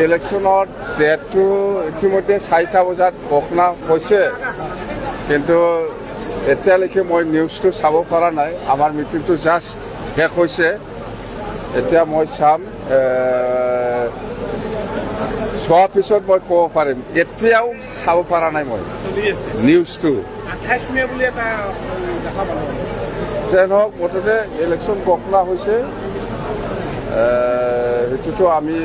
ইলেকশ্যনৰ ডেটটো ইতিমধ্যে 4টা বজাত ঘোষণা হৈছে, কিন্তু এতিয়ালৈকে মই নিউজটো চাব পৰা নাই। আমাৰ মিটিংটো জাষ্ট শেষ হৈছে, এতিয়া মই চাম, চোৱাৰ পিছত মই ক'ব পাৰিম। এতিয়াও চাব পৰা নাই মই নিউজটো। যেন হওক, মুঠতে ইলেকশ্যন ঘোষণা হৈছে। সেইটোতো আমি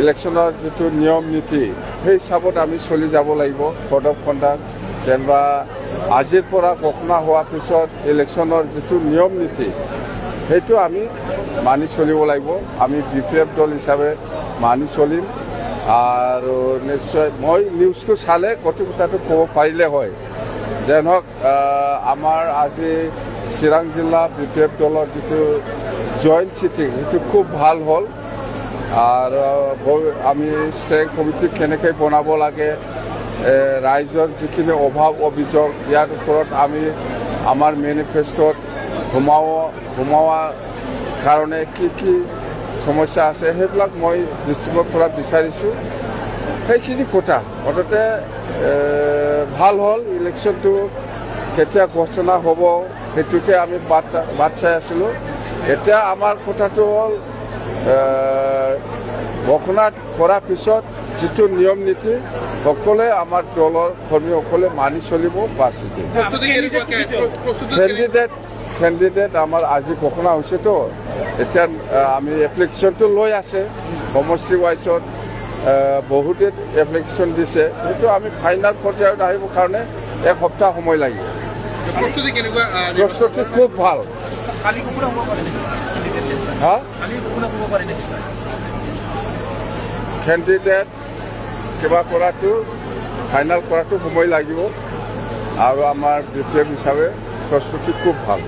ইলেকশ্যনৰ যিটো নিয়ম নীতি সেই হিচাপত আমি চলি যাব লাগিব। কোড অফ কণ্ডাক্ট যেনিবা আজিৰ পৰা ঘোষণা হোৱাৰ পিছত ইলেকশ্যনৰ যিটো নিয়ম নীতি সেইটো আমি মানি চলিব লাগিব। আমি BPF দল হিচাপে মানি চলিম। আৰু নিশ্চয় মই নিউজটো চালে গোটেই কথাটো ক'ব পাৰিলে হয়। যেন হওক, আমাৰ আজি চিৰাং জিলা BPF দলৰ যিটো জইণ্ট চিটিং সেইটো খুব ভাল হ'ল। আৰু আমি ষ্টেৰিং কমিটি কেনেকৈ বনাব লাগে, ৰাইজৰ যিখিনি অভাৱ অভিযোগ ইয়াৰ ওপৰত আমি আমাৰ মেনিফেষ্টত সোমোৱাৰ কাৰণে কি কি সমস্যা আছে সেইবিলাক মই ডিষ্ট্ৰিক্টৰ পৰা বিচাৰিছোঁ। সেইখিনি কথা মুঠতে ভাল হ'ল। ইলেকশ্যনটো কেতিয়া ঘোষণা হ'ব সেইটোকে আমি বাট চাই আছিলোঁ। এতিয়া আমাৰ কথাটো হ'ল ঘোষণা কৰাৰ পিছত যিটো নিয়ম নীতি সকলোৱে আমাৰ দলৰ কৰ্মীসকলে মানি চলিব। বাছ কেণ্ডিডেট আমাৰ আজি ঘোষণা হৈছেতো, এতিয়া আমি এপ্লিকেশ্যনটো লৈ আছে। সমষ্টি ৱাইজত বহুতে এপ্লিকেশ্যন দিছে। সেইটো আমি ফাইনেল পৰ্যায়ত আহিবৰ কাৰণে এক সপ্তাহ সময় লাগিব। প্ৰস্তুতি খুব ভাল। কেণ্ডিডেট কিবা কৰাটো ফাইনেল কৰাটো সময় লাগিব। আৰু আমাৰ BPF হিচাপে প্ৰস্তুতি খুব ভাল।